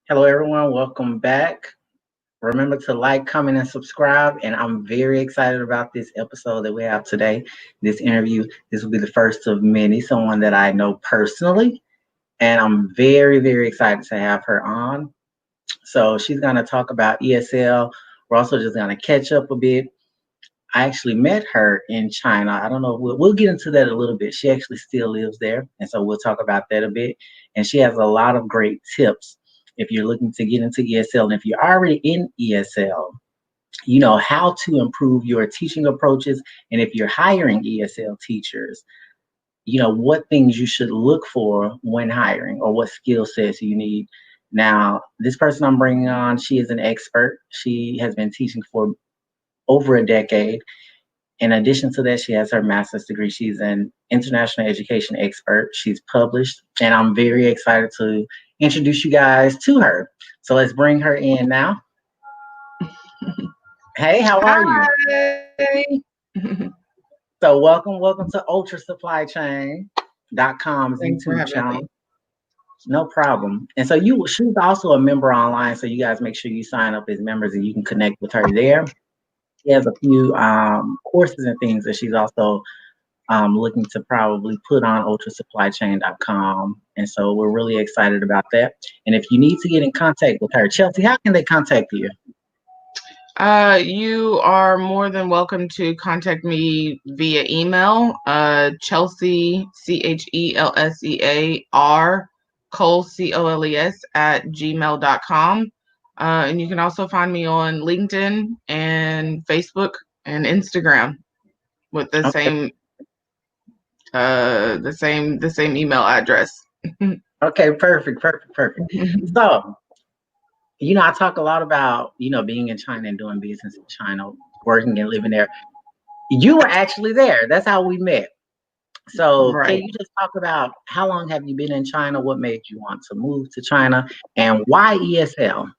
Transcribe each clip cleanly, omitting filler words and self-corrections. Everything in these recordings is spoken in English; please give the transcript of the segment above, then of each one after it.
Hello, everyone. Welcome back. Remember to like, comment, and subscribe. And I'm very excited about this episode that we have today. This interview, this will be the first of many, someone that I know personally. And I'm very, very excited to have her on. So she's going to talk about ESL. We're also just going to catch up a bit. I actually met her in China. I don't know. We'll get into that a little bit. She actually still lives there. And so we'll talk about that a bit. And she has a lot of great tips if you're looking to get into ESL. And if you're already in ESL, you know how to improve your teaching approaches. And if you're hiring ESL teachers, you know what things you should look for when hiring or what skill sets you need. Now, this person I'm bringing on, she is an expert. She has been teaching for over a decade. In addition to that, she has her master's degree. She's an international education expert. She's published, and I'm very excited to introduce you guys to her. So let's bring her in now. Hey, how are you? Hi. So welcome to ultrasupplychain.com's Thanks for YouTube having channel. me. No problem. And so she's also a member online. So you guys make sure you sign up as members and you can connect with her there. She has a few courses and things that she's also looking to probably put on ultrasupplychain.com. And so we're really excited about that. And if you need to get in contact with her, Chelsea, how can they contact you? You are more than welcome to contact me via email, Chelsea, CHELSEAR, Coles, COLES, at gmail.com. And you can also find me on LinkedIn and Facebook and Instagram with the Okay. same email address. Okay, perfect. So, I talk a lot about, being in China and doing business in China, working and living there. You were actually there. That's how we met. So can Right. you just talk about how long have you been in China? What made you want to move to China? And why ESL?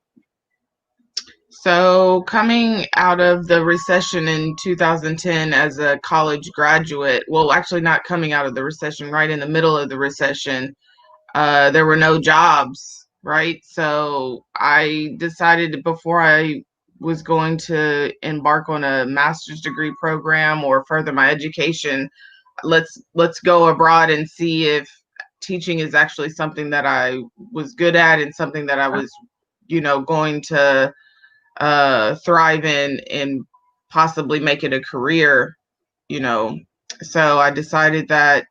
So, coming out of the recession in 2010 as a college graduate, well, actually, not coming out of the recession, right in the middle of the recession, there were no jobs, right? So, I decided before I was going to embark on a master's degree program or further my education, let's go abroad and see if teaching is actually something that I was good at and something that I was, going to thrive in and possibly make it a career, you know. So I decided that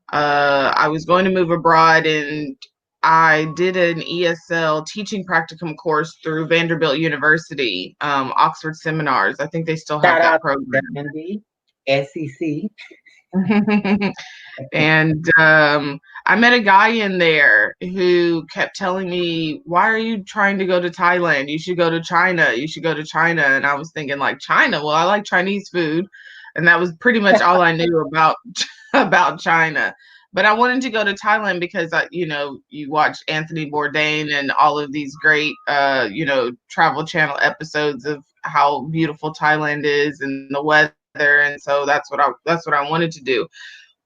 I was going to move abroad, and I did an ESL teaching practicum course through Vanderbilt University, Oxford Seminars. I think they still have Shout that out to program. Sandy, SEC. And I met a guy in there who kept telling me, "Why are you trying to go to Thailand? You should go to China. You should go to China." And I was thinking, like, China? Well, I like Chinese food, and that was pretty much all I knew about about China. But I wanted to go to Thailand because you watch Anthony Bourdain and all of these great, Travel Channel episodes of how beautiful Thailand is and the weather, and so that's what I wanted to do.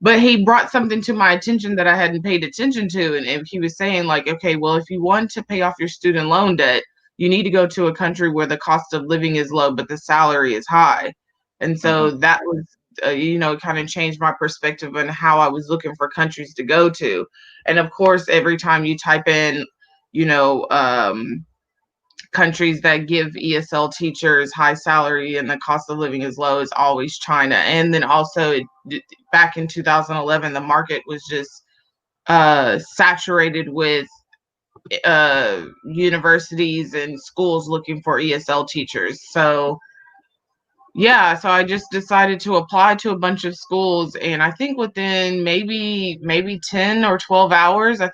But he brought something to my attention that I hadn't paid attention to. And he was saying, like, okay, well, if you want to pay off your student loan debt, you need to go to a country where the cost of living is low, but the salary is high. And so Mhm. that was, kind of changed my perspective on how I was looking for countries to go to. And of course, every time you type in, you know, um, countries that give ESL teachers high salary and the cost of living is low is always China. And then also back in 2011, the market was just saturated with universities and schools looking for ESL teachers. So yeah, so I just decided to apply to a bunch of schools, and I think within maybe 10 or 12 hours, I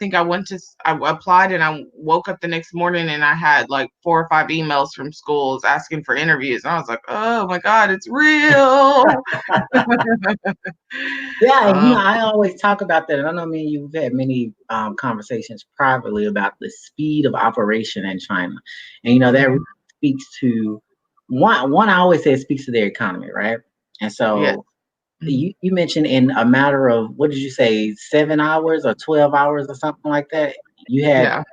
applied, and I woke up the next morning and I had like 4 or 5 emails from schools asking for interviews. And I was like, "Oh my God, it's real." Yeah, and um, I always talk about that. And I know me and you've had many conversations privately about the speed of operation in China. And that really mhm, speaks to one I always say it speaks to their economy, right? And yes. so Mhm. you mentioned in a matter of what did you say, 7 hours or 12 hours or something like that? You had Yeah.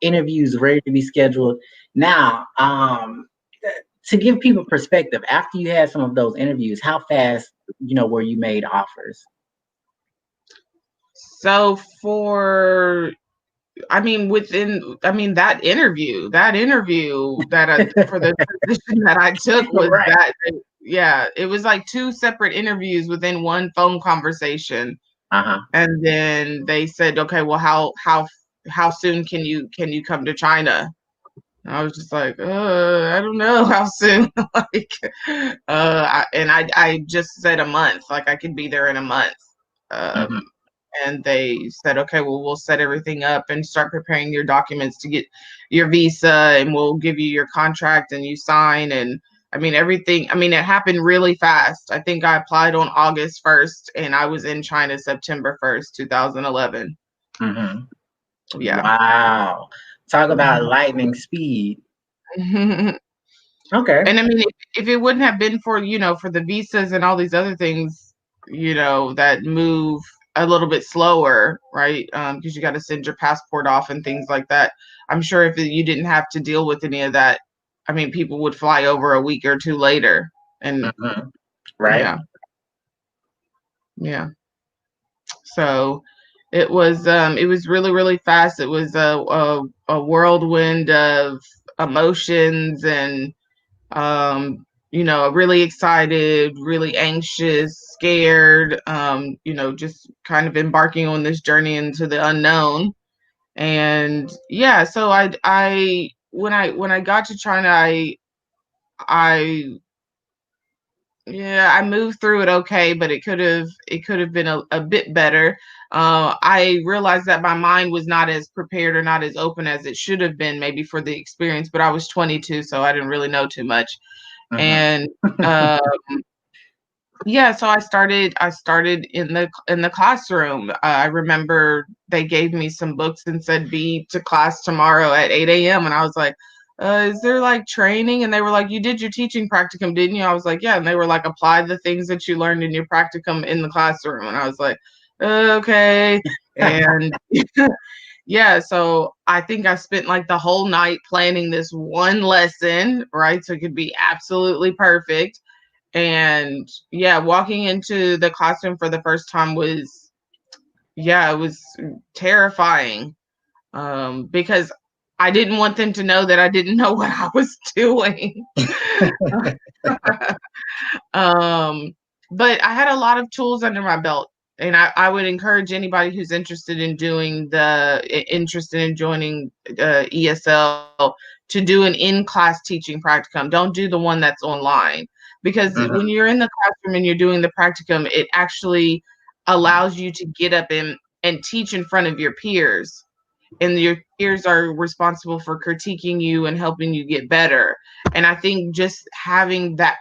interviews ready to be scheduled. Now, to give people perspective, after you had some of those interviews, how fast, were you made offers? So that interview that for the position that I took was Right. that, yeah, it was like two separate interviews within one phone conversation. Uh-huh. And then they said, okay, well, how soon can you come to China? And I was just like, I don't know how soon. Like, I just said a month, like I could be there in a month. Um, Mhm. and they said, okay, well, we'll set everything up and start preparing your documents to get your visa, and we'll give you your contract and you sign. And I mean, everything, I mean, it happened really fast. I think I applied on August 1st and I was in China September 1st, 2011. Mhm. Yeah. Wow. Talk about lightning speed. Okay. And I mean, if it wouldn't have been for, for the visas and all these other things, that move a little bit slower, right? Because you got to send your passport off and things like that. I'm sure if you didn't have to deal with any of that, I mean, people would fly over a week or two later. And Mhm. Right. yeah, yeah. So it was really, really fast. It was a whirlwind of emotions and really excited, really anxious, scared, just kind of embarking on this journey into the unknown. And yeah, so when I got to China, I yeah, I moved through it okay, but it could have been a bit better. I realized that my mind was not as prepared or not as open as it should have been, maybe for the experience. But I was 22, so I didn't really know too much. Mhm. And uh, yeah, so I started in the classroom. I remember they gave me some books and said be to class tomorrow at 8 a.m. And I was like, is there like training? And they were like, you did your teaching practicum, didn't you? I was like, yeah. And they were like, apply the things that you learned in your practicum in the classroom. And I was like, okay. And yeah, so I think I spent like the whole night planning this one lesson, right? So it could be absolutely perfect. And yeah, walking into the classroom for the first time was, yeah, it was terrifying, because I didn't want them to know that I didn't know what I was doing. um, but I had a lot of tools under my belt, and I would encourage anybody who's interested in joining ESL to do an in-class teaching practicum. Don't do the one that's online, because when Mhm. you're in the classroom and you're doing the practicum, it actually allows you to get up and teach in front of your peers, and your peers are responsible for critiquing you and helping you get better. And I think just having that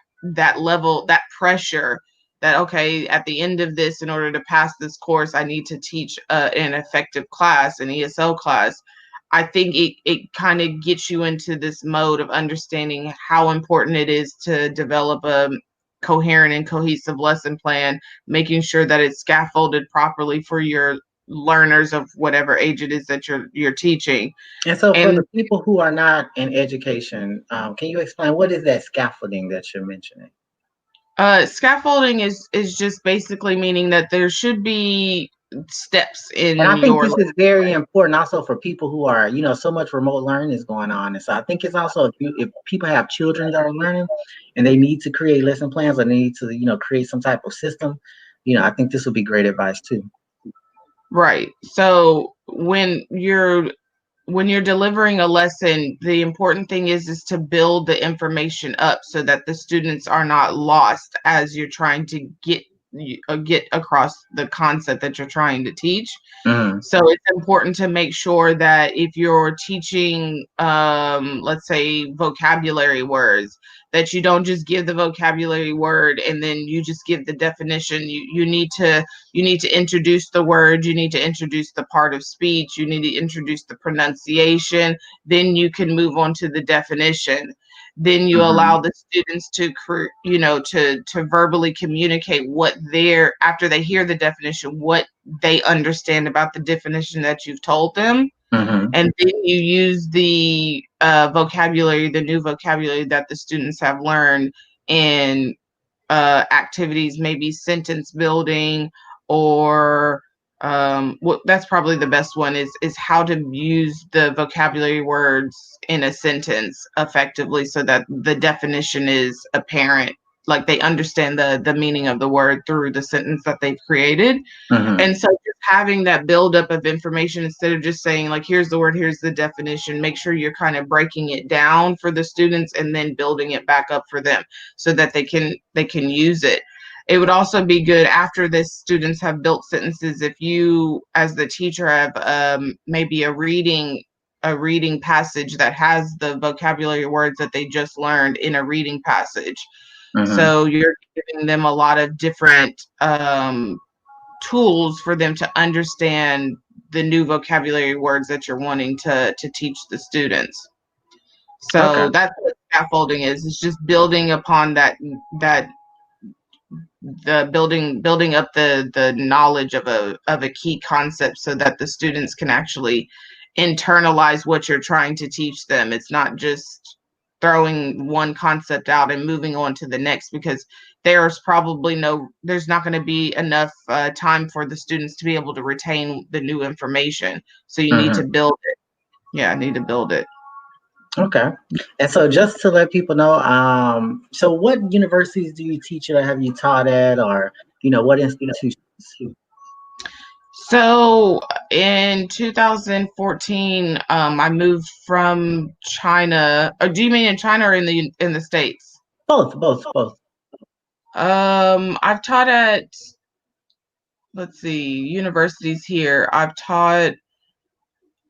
level, that pressure, that okay, at the end of this, in order to pass this course, I need to teach an effective class, an ESL class. I think it kind of gets you into this mode of understanding how important it is to develop a coherent and cohesive lesson plan, making sure that it's scaffolded properly for your learners of whatever age it is that you're teaching. And so, for And the people who are not in education, can you explain what is that scaffolding that you're mentioning? scaffolding is just basically meaning that there should be steps And in I think your this is lesson very plan. important also for people who are, so much remote learning is going on. And so I think it's also if people have children that are learning and they need to create lesson plans or they need to, create some type of system, I think this would be great advice too. Right. So when you're delivering a lesson, the important thing is to build the information up so that the students are not lost as you're trying to get across the concept that you're trying to teach. Mhm. So it's important to make sure that if you're teaching, let's say, vocabulary words, that you don't just give the vocabulary word and then you just give the definition. You need to introduce the word. You need to introduce the part of speech. You need to introduce the pronunciation. Then you can move on to the definition. Then you Mhm. allow the students to verbally communicate what after they hear the definition, what they understand about the definition that you've told them. Mm-hmm. And then you use the vocabulary, the new vocabulary that the students have learned in activities, maybe sentence building, or that's probably the best one is how to use the vocabulary words in a sentence effectively so that the definition is apparent, like they understand the meaning of the word through the sentence that they've created. Mm-hmm. And so just having that buildup of information instead of just saying like, here's the word, here's the definition, make sure you're kind of breaking it down for the students and then building it back up for them so that they can use it. It would also be good after the students have built sentences, if you as the teacher have maybe a reading passage that has the vocabulary words that they just learned in a reading passage. Mm-hmm. So you're giving them a lot of different tools for them to understand the new vocabulary words that you're wanting to teach the students. So Okay. that's what scaffolding is. It's just building upon that the building up the knowledge of a key concept so that the students can actually internalize what you're trying to teach them. It's not just throwing one concept out and moving on to the next, because there's not going to be enough time for the students to be able to retain the new information. So you need Mm-hmm. to build it. Yeah, I need to build it. Okay. And so just to let people know, so what universities do you teach at or have you taught at, or, what institutions? So in 2014, I moved from China. Or do you mean in China or in the States? Both, both, both. I've taught at, let's see, universities here. I've taught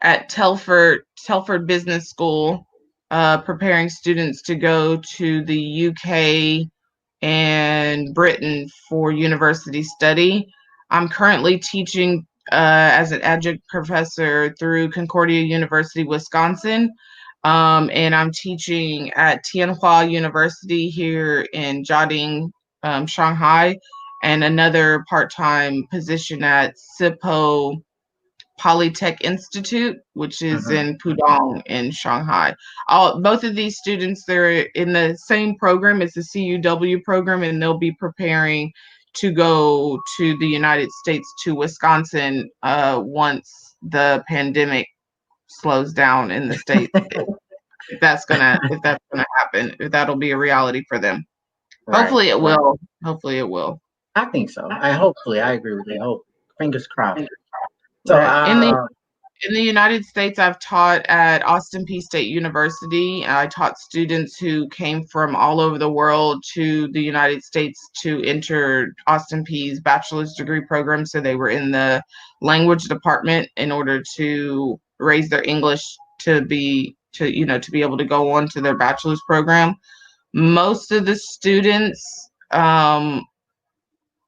at Telford Business School, preparing students to go to the UK and Britain for university study. I'm currently teaching as an adjunct professor through Concordia University, Wisconsin. And I'm teaching at Tianhua University here in Jiading, Shanghai, and another part-time position at SIPO Polytech Institute, which is Mm-hmm. in Pudong in Shanghai. Both of these students, they're in the same program. It's the CUW program, and they'll be preparing to go to the United States, to Wisconsin, once the pandemic slows down in the States. If that's gonna happen, if that'll be a reality for them. Right. Hopefully it will. Hopefully it will. I think so. I agree with you. Hope, fingers crossed. So, Right. In the United States, I've taught at Austin Peay State University. I taught students who came from all over the world to the United States to enter Austin Peay's bachelor's degree program. So they were in the language department in order to raise their English to be able to go on to their bachelor's program. Most of the students,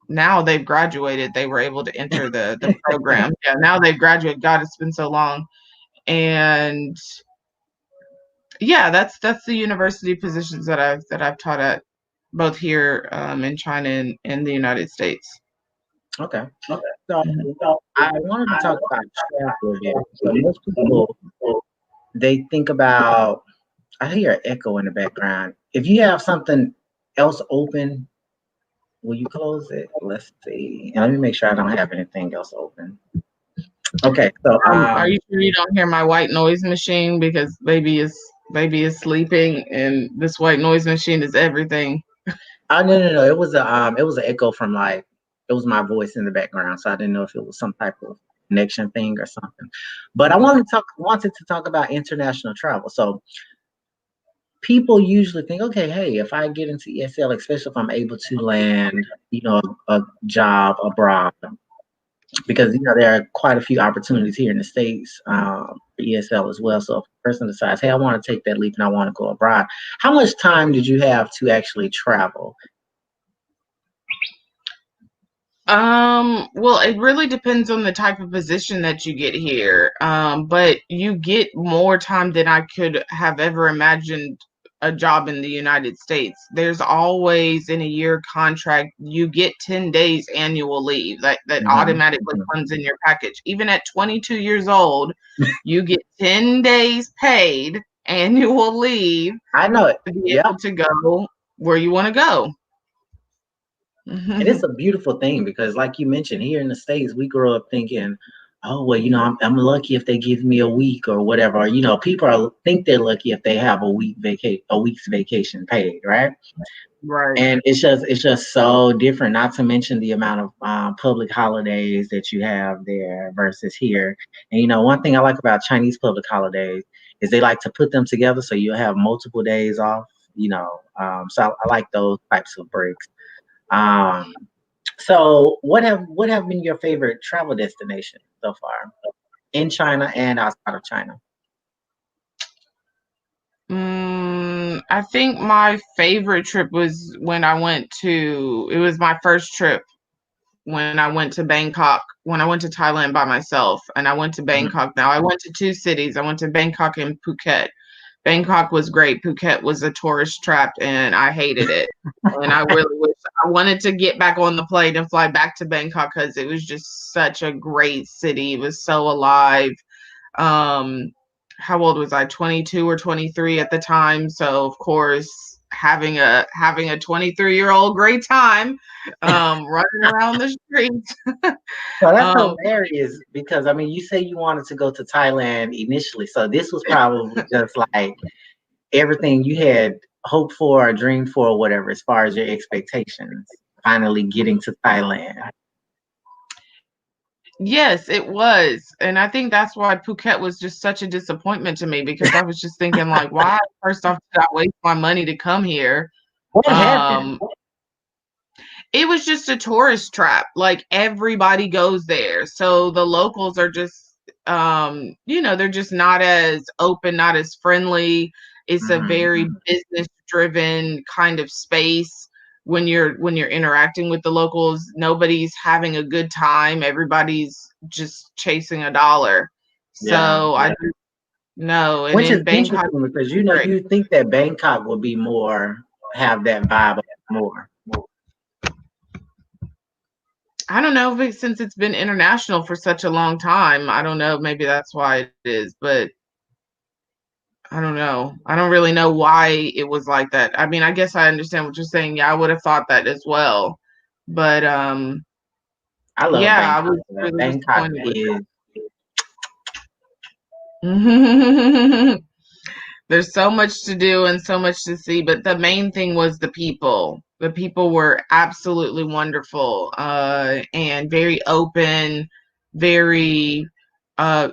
now they've graduated. They were able to enter the program. Yeah, now they've graduated. God, it's been so long. And yeah, that's the university positions that I've taught at, both here in China and in the United States. Okay. So I wanted to talk about travel a bit. So most people, they think about, I hear an echo in the background. If you have something else open, will you close it? Let's see. And let me make sure I don't have anything else open. Okay. So Are you sure you don't hear my white noise machine? Because baby is sleeping, and this white noise machine is everything. no. It was an echo from, like, it was my voice in the background, so I didn't know if it was some type of connection thing or something. But I wanted to talk about international travel. So people usually think, okay, hey, if I get into ESL, especially if I'm able to land, a job abroad, because there are quite a few opportunities here in the States for ESL as well. So if a person decides, hey, I want to take that leap and I want to go abroad, how much time did you have to actually travel? Well, it really depends on the type of position that you get here. But you get more time than I could have ever imagined a job in the United States, there's always in a year contract, you get 10 days annual leave that Mhm. automatically comes in your package. Even at 22 years old, you get 10 days paid annual leave I know it. to be Yep. able to go where you want to go. And it's a beautiful thing because, like you mentioned, here in the States, we grow up thinking, oh, well, I'm lucky if they give me a week or whatever. Or, people think they're lucky if they have a week's vacation paid, right? Right. And it's just so different. Not to mention the amount of public holidays that you have there versus here. And one thing I like about Chinese public holidays is they like to put them together so you'll have multiple days off. So I like those types of breaks. Um, so what have been your favorite travel destinations so far in China and outside of China? I think my favorite trip was when I went to, it was my first trip when I went to Bangkok, when I went to Thailand by myself, and I went to Mhm. Bangkok. Now, I went to two cities. I went to Bangkok and Phuket. Bangkok was great. Phuket was a tourist trap, and I hated it. And I really wish I wanted to get back on the plane and fly back to Bangkok because it was just such a great city. It was so alive. Um, how old was I? 22 or 23 at the time. So of course, having a 23-year-old great time, running around the streets. So that's um, hilarious because I mean, you say you wanted to go to Thailand initially, so this was probably just like everything you had hoped for or dreamed for or whatever as far as your expectations. Finally getting to Thailand. yes, it was, and I think that's why Phuket was just such a disappointment to me because I was just thinking like, why first off did I waste my money to come here? What happened? Um, It was just a tourist trap. Like everybody goes there. So the locals are just they're just not as open, not as friendly. It's a very Mhm. business driven kind of space when you're interacting with the locals. Nobody's having a good time. Everybody's just chasing a dollar. Yeah. So I just no, and Which is in Bangkok interesting because it's great. you think that Bangkok would be more have that vibe more. I don't know if since it's been international for such a long time. I don't know. Maybe that's why it is, but I don't know. I don't really know why it was like that. I mean, I guess I understand what you're saying. Yeah, I would have thought that as well. But I love yeah, I Bangkok. was really Bangkok disappointed with is it. There's so much to do and so much to see, but the main thing was the people. The people were absolutely wonderful, and very open, very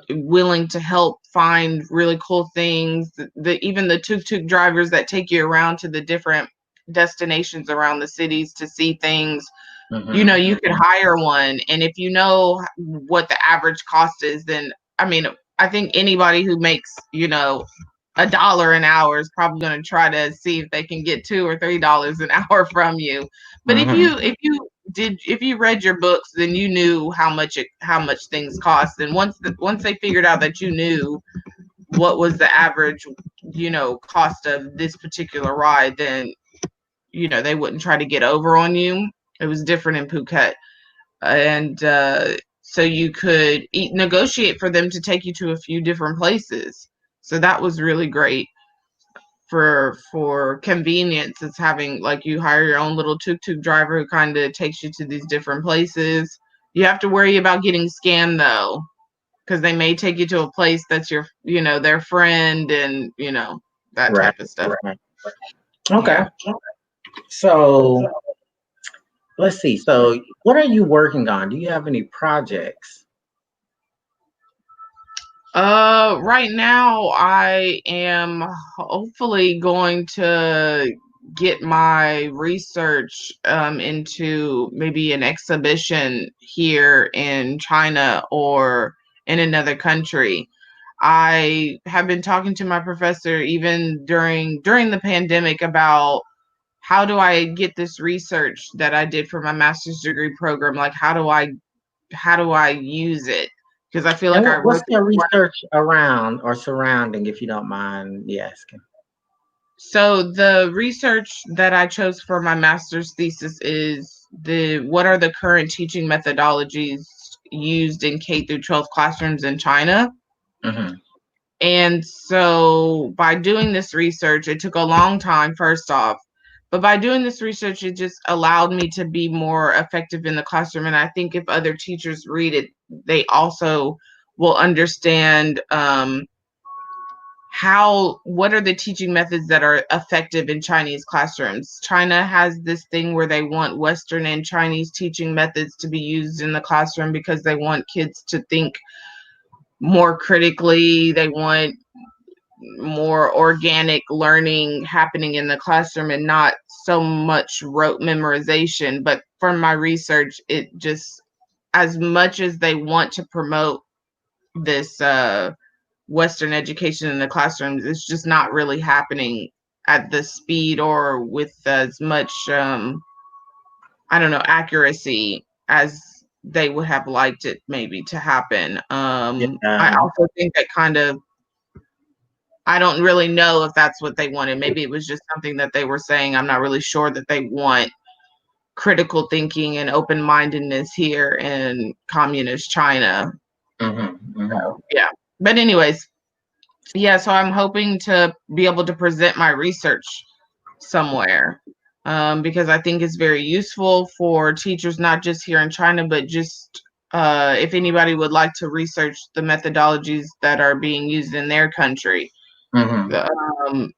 willing to help find really cool things. Even the tuk-tuk drivers that take you around to the different destinations around the cities to see things. mhm. You could hire one, and if you know what the average cost is, then I mean, I think anybody who makes $1 an hour is probably going to try to see if they can get $2 or $3 an hour from you. But Mhm. if you read your books, then you knew how much things cost. And once they figured out that you knew what was the average cost of this particular ride, then they wouldn't try to get over on you. It was different in Phuket, and so you could negotiate for them to take you to a few different places. So that was really great for convenience. It's having like you hire your own little tuk-tuk driver who kind of takes you to these different places. You have to worry about getting scammed though, because they may take you to a place that's their friend, and that Right. type of stuff. Right. Okay. Yeah. So let's see. So what are you working on? Do you have any projects? Right now I am hopefully going to get my research into maybe an exhibition here in China or in another country. I have been talking to my professor even during the pandemic about how do I get this research that I did for my master's degree program, like how do I use it? Because I feel And like I what's really your research around or surrounding, if you don't mind me asking? So the research that I chose for my master's thesis is what are the current teaching methodologies used in K through 12 classrooms in China. Mm-hmm. And so by doing this research, it took a long time, first off, but by doing this research, it just allowed me to be more effective in the classroom. And I think if other teachers read it, they also will understand what are the teaching methods that are effective in Chinese classrooms. China has this thing where they want Western and Chinese teaching methods to be used in the classroom because they want kids to think more critically. They want more organic learning happening in the classroom and not so much rote memorization. But from my research, it just, as much as they want to promote this Western education in the classrooms, it's just not really happening at the speed or with as much, I don't know, accuracy as they would have liked it maybe to happen. I Yeah. also think that kind of, I don't really know if that's what they wanted. Maybe it was just something that they were saying. I'm not really sure that they want critical thinking and open mindedness here in communist China. Mm-hmm. Mm-hmm. So, yeah. But, anyways, yeah, so I'm hoping to be able to present my research somewhere because I think it's very useful for teachers, not just here in China, but just if anybody would like to research the methodologies that are being used in their country. Mm-hmm. Um,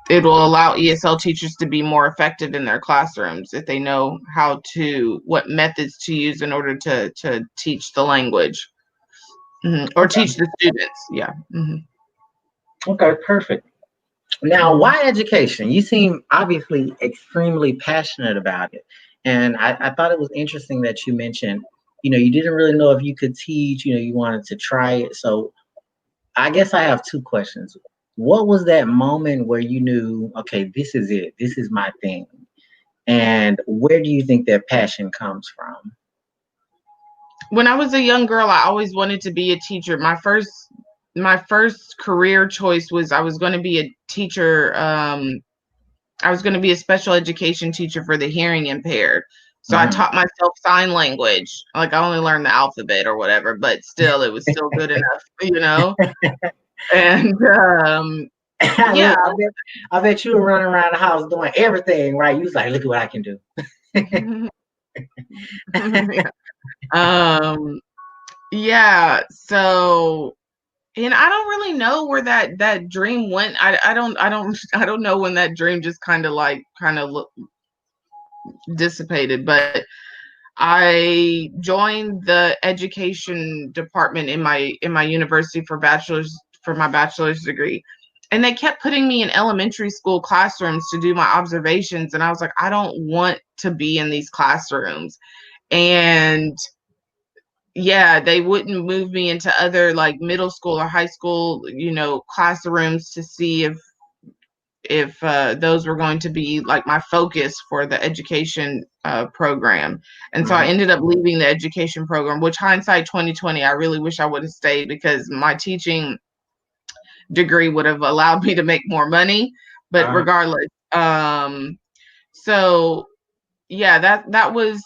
it will allow ESL teachers to be more effective in their classrooms if they know what methods to use in order to teach the language or Okay. teach the students. Yeah. Okay. Perfect. Now, Mhm. why education? You seem obviously extremely passionate about it. And I thought it was interesting that you mentioned, you didn't really know if you could teach, you wanted to try it. So I guess I have two questions. What was that moment where you knew, okay, this is it, this is my thing? And where do you think that passion comes from? When I was a young girl, I always wanted to be a teacher. My first career choice was I was going to be a teacher. I was going to be a special education teacher for the hearing impaired. So I Hmm. taught myself sign language. Like I only learned the alphabet or whatever, but still, it was still good enough, you know. And yeah, Look, I bet you were running around the house doing everything, right? You was like, look at what I can do. yeah. Um, yeah. So, and I don't really know where that dream went. I don't know when that dream just kind of dissipated, but I joined the education department in my university for my bachelor's degree. And they kept putting me in elementary school classrooms to do my observations, and I was like, I don't want to be in these classrooms. And yeah, they wouldn't move me into other like middle school or high school, classrooms to see if those were going to be like my focus for the education program. And so I Hmm. ended up leaving the education program, which hindsight 2020, I really wish I would have stayed because my teaching degree would have allowed me to make more money. But Uh, regardless, so yeah, that was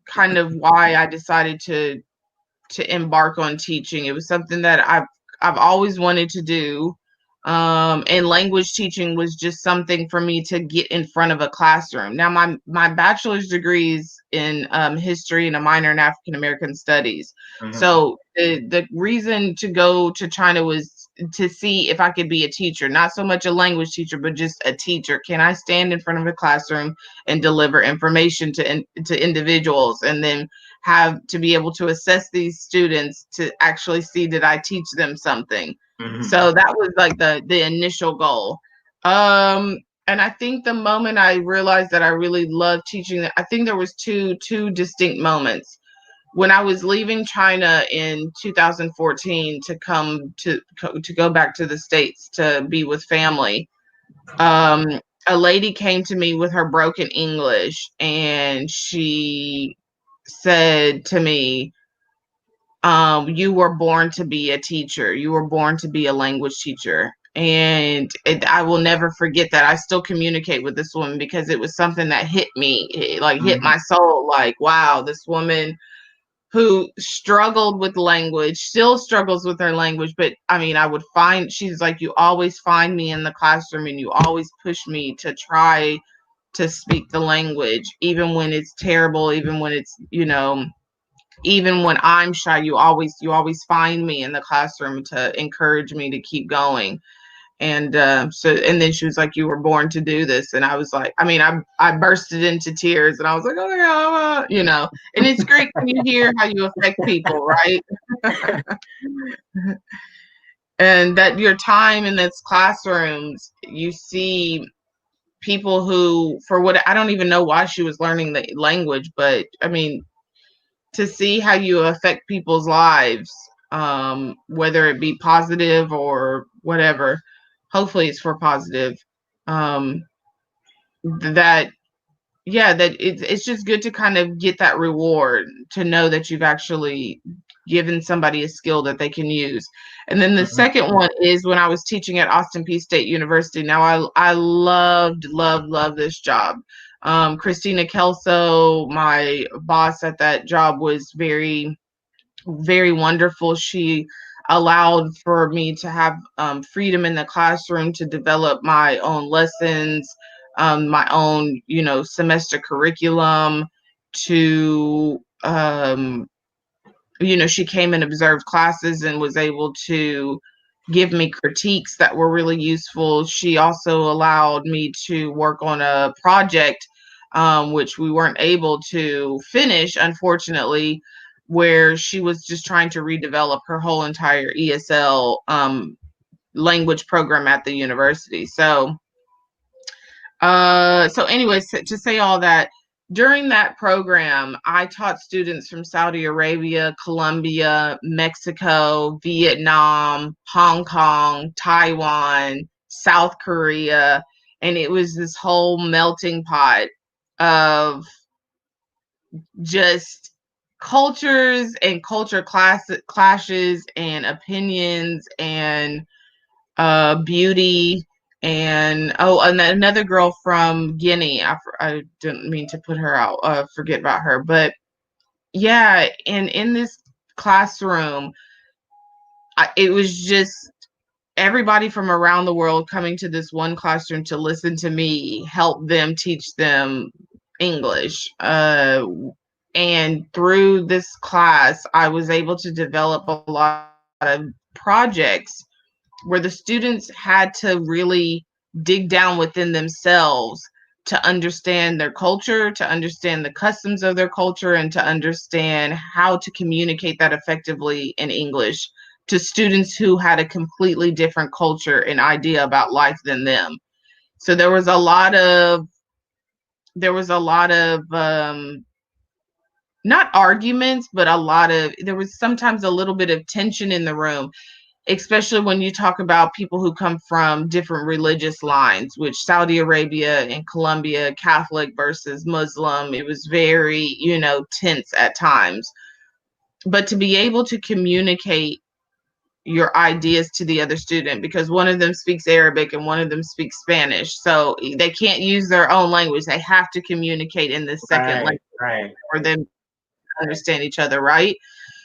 kind of why I decided to embark on teaching. It was something that I've always wanted to do. And language teaching was just something for me to get in front of a classroom. Now, my bachelor's degree is in history and a minor in African American studies. mhm, So the reason to go to China was to see if I could be a teacher, not so much a language teacher, but just a teacher. Can I stand in front of a classroom and deliver information to individuals, and then have to be able to assess these students to actually see, did I teach them something? mhm, So that was like the initial goal. Um, and I think the moment I realized that I really loved teaching, I think there was two distinct moments. When I was leaving China in 2014 to go back to the States to be with family, um, a lady came to me with her broken English, and she said to me, you were born to be a teacher. You were born to be a language teacher. And I will never forget that. I still communicate with this woman because it was something that hit me, like hit Mhm. my soul. Like, wow, this woman who struggled with language, still struggles with her language. But I mean, she's like, you always find me in the classroom and you always push me to try to speak the language, even when it's terrible, even when it's, even when I'm shy, you always find me in the classroom to encourage me to keep going. And and then she was like, you were born to do this. And I was like, I mean, I bursted into tears and I was like, oh my God, and it's great when you hear how you affect people, right? And that your time in these classrooms, you see people who, for what, I don't even know why she was learning the language, but I mean, to see how you affect people's lives, whether it be positive or whatever, hopefully it's for positive. Um, that yeah, that it's just good to kind of get that reward, to know that you've actually given somebody a skill that they can use. And then the Mhm. second one is when I was teaching at Austin Peay State University. Now I loved this job. Christina Kelso, my boss at that job, was very, very wonderful. She allowed for me to have freedom in the classroom to develop my own lessons, my own, semester curriculum. To she came and observed classes and was able to give me critiques that were really useful. She also allowed me to work on a project, which we weren't able to finish, unfortunately, where she was just trying to redevelop her whole entire ESL language program at the university. So anyways, to say all that, during that program, I taught students from Saudi Arabia, Colombia, Mexico, Vietnam, Hong Kong, Taiwan, South Korea, and it was this whole melting pot of just cultures and clashes and opinions and beauty. And and another girl from Guinea. I didn't mean to put her out, forget about her. But yeah, and in this classroom, it was just everybody from around the world coming to this one classroom to listen to me help them teach them English. And through this class, I was able to develop a lot of projects where the students had to really dig down within themselves to understand their culture, to understand the customs of their culture, and to understand how to communicate that effectively in English to students who had a completely different culture and idea about life than them. So there was a lot of not arguments, but there was sometimes a little bit of tension in the room, especially when you talk about people who come from different religious lines, which Saudi Arabia and Colombia, Catholic versus Muslim, it was very, tense at times. But to be able to communicate your ideas to the other student, because one of them speaks Arabic and one of them speaks Spanish. So they can't use their own language. They have to communicate in the second language Right, right. for them to understand each other, right?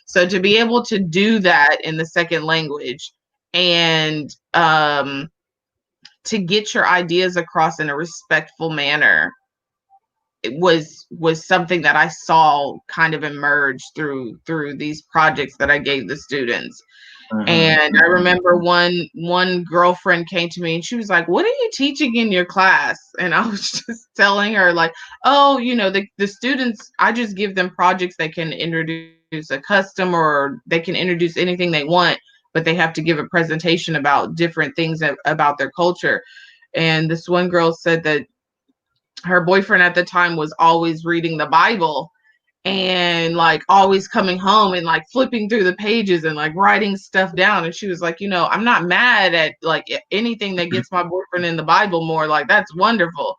So to be able to do that in the second language, and to get your ideas across in a respectful manner, it was something that I saw kind of emerge through these projects that I gave the students. Mhm. And I remember one girlfriend came to me and she was like, "What are you teaching in your class?" And I was just telling her, like, "Oh, the students, I just give them projects that can introduce a custom, or they can introduce anything they want, but they have to give a presentation about different things about their culture." And this one girl said that her boyfriend at the time was always reading the Bible and like always coming home and like flipping through the pages and like writing stuff down. And she was like, I'm not mad at like anything that gets my boyfriend in the Bible more. Like, that's wonderful.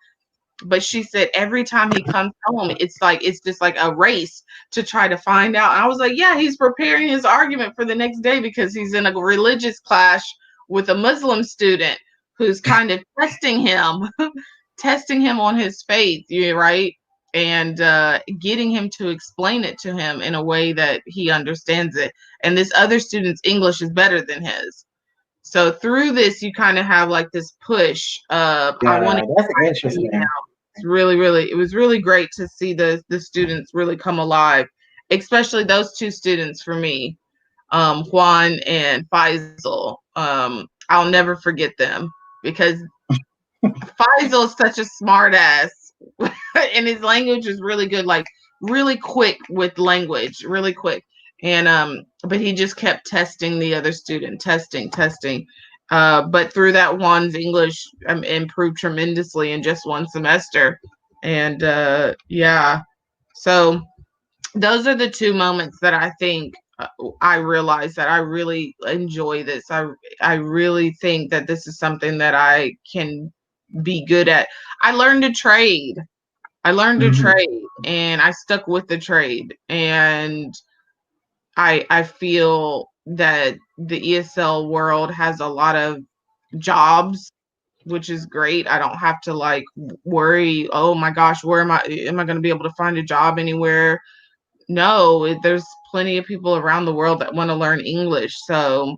But she said every time he comes home, it's just like a race to try to find out. And I was like, yeah, he's preparing his argument for the next day because he's in a religious clash with a Muslim student who's kind of testing him, testing him on his faith, right? And getting him to explain it to him in a way that he understands it. And this other student's English is better than his. So through this, you kind of have like this push of I want Yeah, to that's get you interesting. now. It's really, it was really great to see the students really come alive, especially those two students for me, Juan and Faisal. I'll never forget them because Faisal is such a smart ass, and his language is really good, like really quick with language, really quick. And but he just kept testing the other student, testing. But through that, Juan's English improved tremendously in just one semester, and yeah. So those are the two moments that I think I realized that I really enjoy this. I really think that this is something that I can be good at. I learned to trade. I learned to Hmm. trade and I stuck with the trade. And I feel that the ESL world has a lot of jobs, which is great. I don't have to like worry, oh my gosh, where am I going to be able to find a job anywhere? No, there's plenty of people around the world that want to learn English. So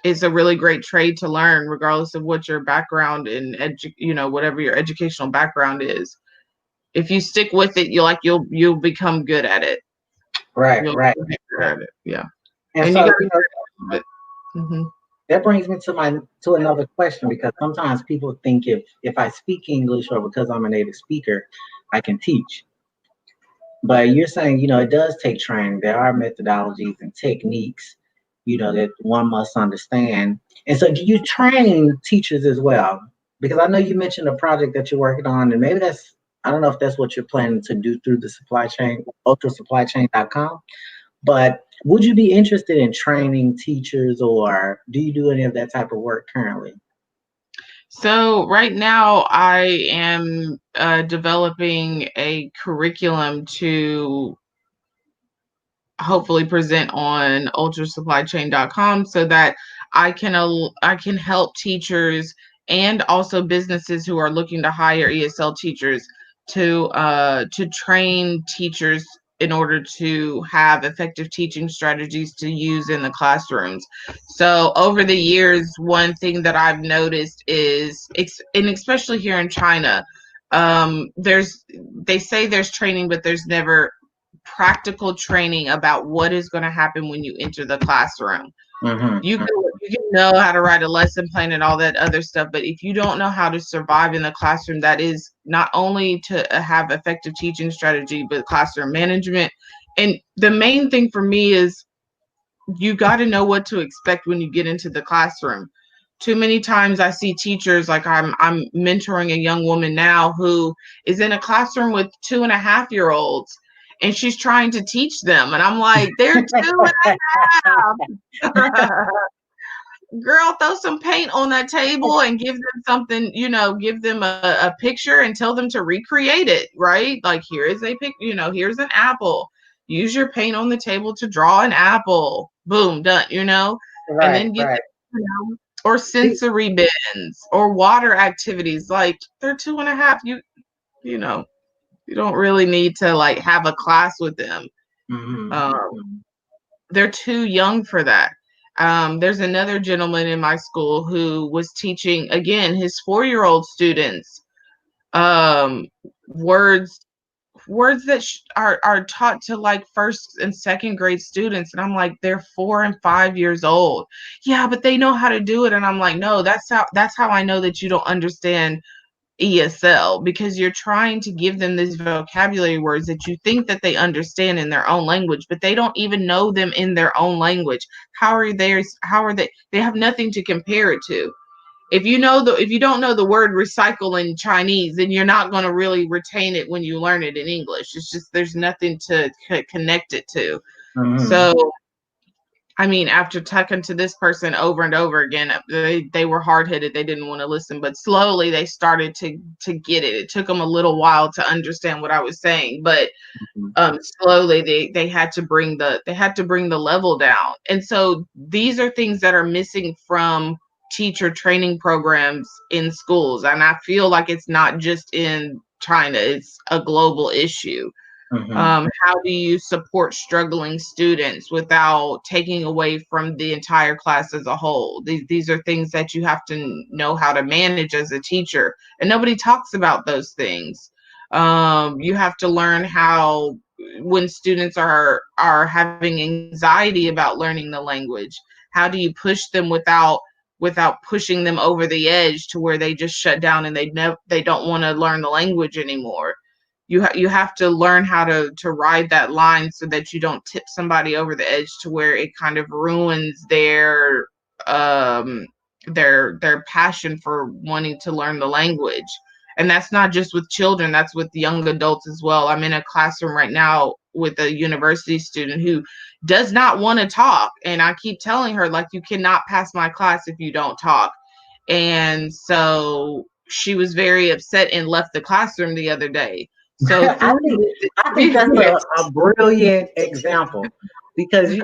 it's a really great trade to learn, regardless of what your background in whatever your educational background is. If you stick with it, you'll become good at it. Right, You'll right. get good at it. Yeah, And and you so, got to. Mm-hmm. that brings me to my to another question, because sometimes people think if I speak English or because I'm a native speaker, I can teach. But you're saying, it does take training. There are methodologies and techniques, that one must understand. And so, do you train teachers as well? Because I know you mentioned a project that you're working on, and maybe I don't know if that's what you're planning to do through the supply chain, ultrasupplychain.com. But would you be interested in training teachers, or do you do any of that type of work currently? So right now, I am developing a curriculum to hopefully present on ultrasupplychain.com so that I can help teachers and also businesses who are looking to hire ESL teachers to train teachers in order to have effective teaching strategies to use in the classrooms. So over the years, one thing that I've noticed is, and especially here in China, there's they say there's training, but there's never practical training about what is going to happen when you enter the classroom. You Mm-hmm. can, you can know how to write a lesson plan and all that other stuff, but if you don't know how to survive in the classroom, that is not only to have effective teaching strategy, but classroom management. And the main thing for me is you got to know what to expect when you get into the classroom. Too many times I see teachers, like I'm mentoring a young woman now who is in a classroom with 2.5-year-olds, and she's trying to teach them, and I'm like, they're 2.5. Girl, throw some paint on that table and give them something, give them a picture and tell them to recreate it, right? Like, here is a pic, here's an apple. Use your paint on the table to draw an apple. Boom, done, and Right, then get right. them, or sensory bins or water activities. Like, they're 2.5. You know, you don't really need to like have a class with them. Um, Mm-hmm. they're too young for that. There's another gentleman in my school who was teaching again his 4-year-old students um, words words that are taught to like first and second grade students, and I'm like, they're 4 and 5 years old. Yeah, but they know how to do it, and I'm like, no, that's how I know that you don't understand ESL, because you're trying to give them these vocabulary words that you think that they understand in their own language, but they don't even know them in their own language. How are they have nothing to compare it to. If you don't know the word recycle in Chinese, then you're not going to really retain it when you learn it in English. It's just there's nothing to connect it to. Mm-hmm. So I mean, after talking to this person over and over again, they were hard headed. They didn't want to listen, but slowly they started to get it. It took them a little while to understand what I was saying, but slowly they had to bring the level down. And so these are things that are missing from teacher training programs in schools. And I feel like it's not just in China, it's a global issue. Mm-hmm. How do you support struggling students without taking away from the entire class as a whole? These are things that you have to know how to manage as a teacher, and nobody talks about those things. You have to learn how, when students are having anxiety about learning the language, how do you push them without pushing them over the edge to where they just shut down and they don't want to learn the language anymore. You have to learn how to ride that line so that you don't tip somebody over the edge to where it kind of ruins um their passion for wanting to learn the language. And that's not just with children, that's with young adults as well. I'm in a classroom right now with a university student who does not want to talk, and I keep telling her, like, you cannot pass my class if you don't talk. And so she was very upset and left the classroom the other day. So I through think this I think that's experience, a brilliant example because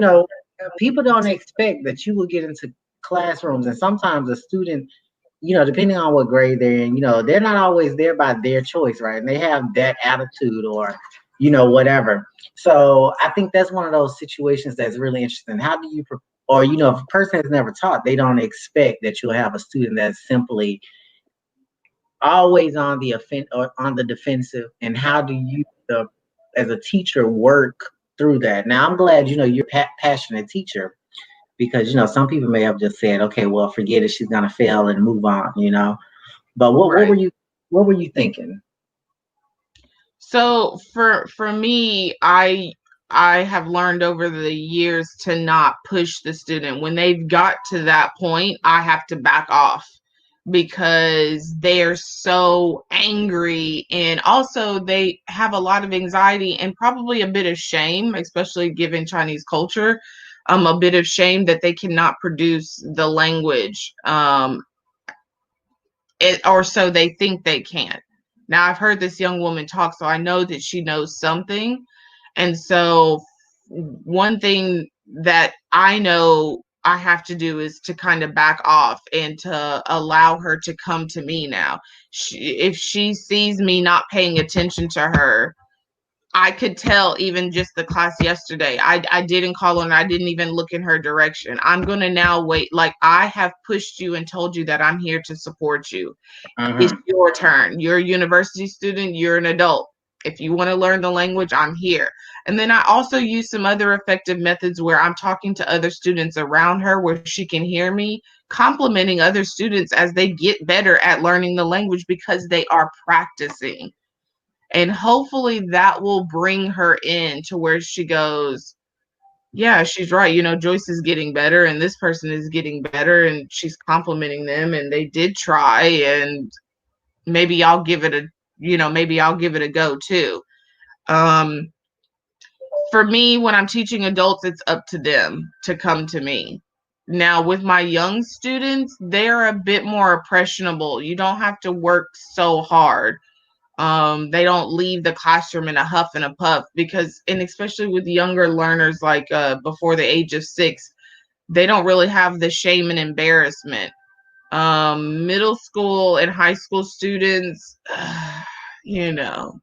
people don't expect that you will get into classrooms, and sometimes a student, depending on what grade they're in, they're not always there by their choice, right? And they have that attitude or whatever. So I think that's one of those situations that's really interesting. How do you or if a person has never taught, they don't expect that you'll have a student that's simply always on the or on the defensive, and how do you as a teacher work through that? Now I'm glad you're passionate teacher, because some people may have just said, okay, well, forget it, she's gonna fail and move on, but what right. were you thinking? So for me, I have learned over the years to not push the student. When they've got to that point, I have to back off because they're so angry, and also they have a lot of anxiety and probably a bit of shame, especially given Chinese culture. A bit of shame that they cannot produce the language, or so they think they can't. Now, I've heard this young woman talk, so I know that she knows something. And so, one thing that I know I have to do is to kind of back off and to allow her to come to me now. If she sees me not paying attention to her, I could tell even just the class yesterday. I didn't call her and I didn't even look in her direction. I'm going to now wait. Like, I have pushed you and told you that I'm here to support you. It's Hmm. your turn. You're a university student, you're an adult. If you want to learn the language, I'm here. And then I also use some other effective methods where I'm talking to other students around her where she can hear me, complimenting other students as they get better at learning the language because they are practicing. And hopefully that will bring her in to where she goes, yeah, she's right. Joyce is getting better and this person is getting better, and she's complimenting them and they did try, and maybe I'll give it a maybe I'll give it a go too. Um, for me, when I'm teaching adults, it's up to them to come to me. Now, with my young students, they're a bit more impressionable. You don't have to work so hard. They don't leave the classroom in a huff and a puff because, and especially with younger learners, like before the age of 6, they don't really have the shame and embarrassment. Middle school and high school students, you know,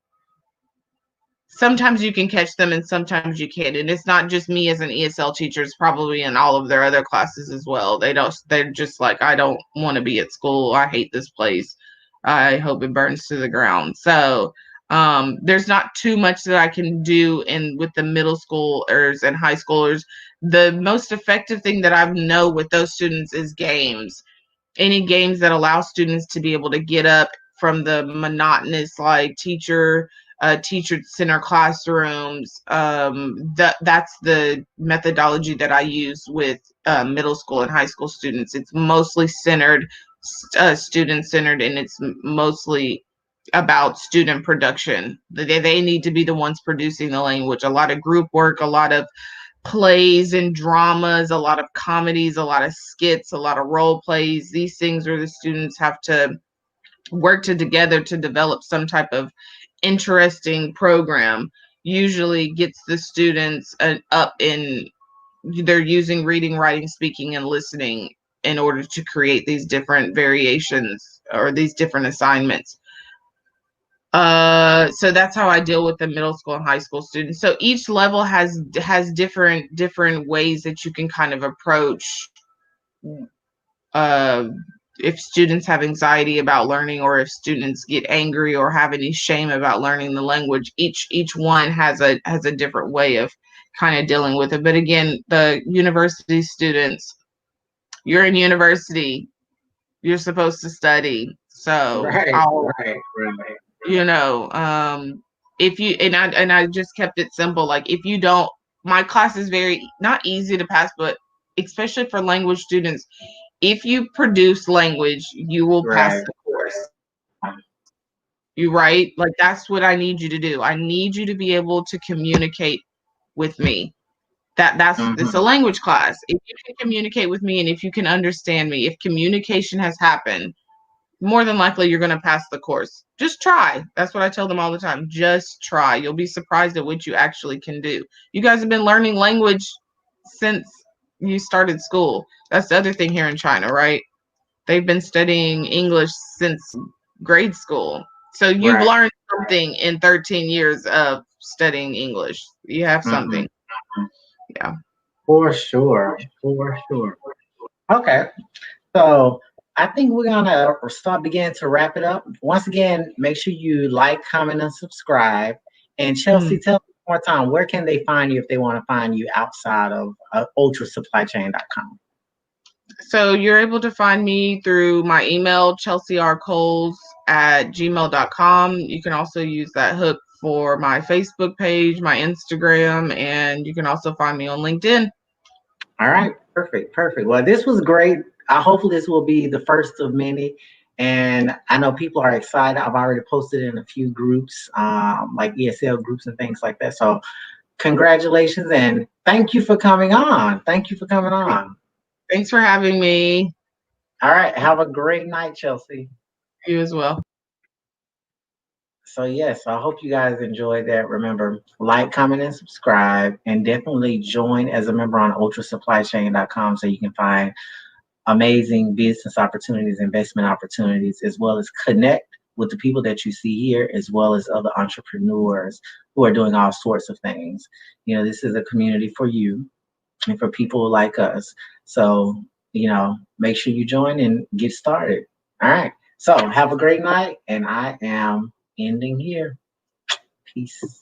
sometimes you can catch them and sometimes you can't. And it's not just me as an ESL teacher, it's probably in all of their other classes as well. They're just like, I don't want to be at school. I hate this place. I hope it burns to the ground. So there's not too much that I can do with the middle schoolers and high schoolers. The most effective thing that I know with those students is games. Any games that allow students to be able to get up from the monotonous, like, teacher center classrooms. That's the methodology that I use with middle school and high school students. It's mostly student centered, and it's mostly about student production. They need to be the ones producing the language. A lot of group work, a lot of plays and dramas, a lot of comedies, a lot of skits, a lot of role plays. These things where the students have to work together to develop some type of interesting program usually gets the students up in, they're using reading, writing, speaking, and listening in order to create these different variations or these different assignments. So that's how I deal with the middle school and high school students. So each level has different ways that you can kind of approach uh, if students have anxiety about learning, or if students get angry or have any shame about learning the language. Each one has a different way of kind of dealing with it. But again, the university students, you're in university, you're supposed to study. So Right, I'll, right, right. you know, if you, and I just kept it simple. Like, if you don't, my class is very not easy to pass, but especially for language students, if you produce language, you will pass Right. the course. You right? Like, that's what I need you to do. I need you to be able to communicate with me. That's it's a Mm-hmm. language class. If you can communicate with me and if you can understand me, if communication has happened, more than likely you're going to pass the course. Just try. That's what I tell them all the time. Just try. You'll be surprised at what you actually can do. You guys have been learning language since you started school. That's the other thing here in China, right? They've been studying English since grade school. So you've Right. learned something in 13 years of studying English. You have Mm-hmm. something. Yeah. For sure. For sure. Okay. So I think we're gonna begin to wrap it up. Once again, make sure you like, comment, and subscribe. And Chelsea, Mm. tell me one more time, where can they find you if they want to find you outside of ultrasupplychain.com? So you're able to find me through my email, chelsearcoles@gmail.com. You can also use that hook for my Facebook page, my Instagram, and you can also find me on LinkedIn. All right, perfect, perfect. Well, this was great. I hopefully this will be the first of many, and I know people are excited. I've already posted in a few groups, like ESL groups and things like that. So, congratulations and thank you for coming on. Thank you for coming on. Thanks for having me. All right, have a great night, Chelsea. You as well. So yes, I hope you guys enjoyed that. Remember, like, comment, and subscribe, and definitely join as a member on ultrasupplychain.com so you can find amazing business opportunities, investment opportunities, as well as connect with the people that you see here, as well as other entrepreneurs who are doing all sorts of things. You know, this is a community for you and for people like us. So, make sure you join and get started. All right. So, have a great night, and I am ending here. Peace.